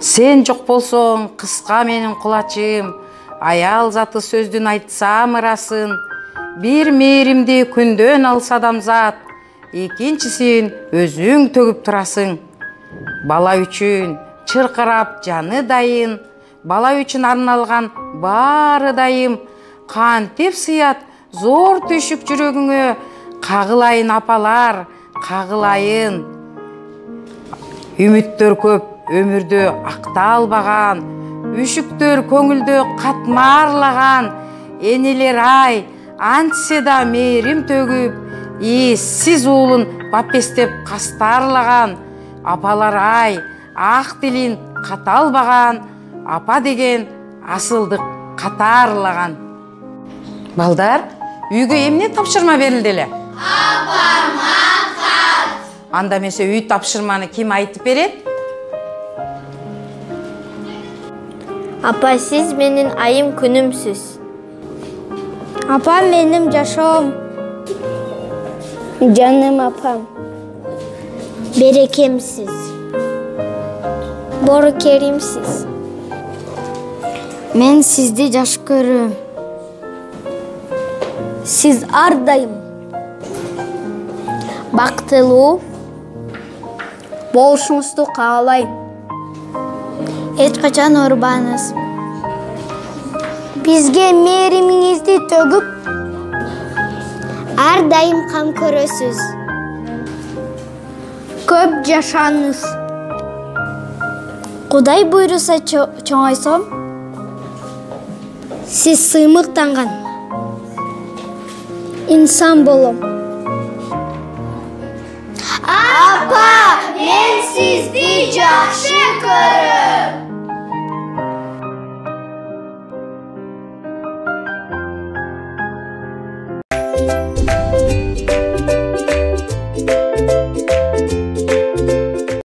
Sen жок болсоң, кыска менин кулачым, аял заты сөздүн айтсам ырасын, бир мээримди күндөн алса адамзат, экинчисин өзүң төгүп турасың. Бала үчүн чыркырап жаны дайын, бала үчүн арналган баары дайым, кантип сыят зор түйшүк жүрөгүңө, кагылайын апалар, кагылайын. Үмүттөр көп өмүрдө акта албаган, үшүктөр көңүлдө катмаарлаган, энелер ай, антсе да мээрим төгүп, эссиз уулун бапестеп кастаарлаган, апалар ай, ак тилин ката албаган, апа деген асылдык катаарлаган. Балдар, үйгө эмне тапшырма берилди эле? Апама кат. Анда эмесе үй тапшырманы ким айтып берет? Апа, сиз менин айым күнүмсүз. Апа, меним жашоом. Жаным апам. Берекемсиз. Боорукеримсиз. Мен сизди жакшы көрөм. Сиз ар дайым бактылуу болушуңузду каалайм. Эч качан оорубаңыз. Бизге мээримиңизди төгүп, ар дайым кам көрөсүз. Көп жашаңыз. Кудай буйруса чоңойсом, Сиз сыймыктанган инсан болом. Апа, мен сизди жакшы көрөм.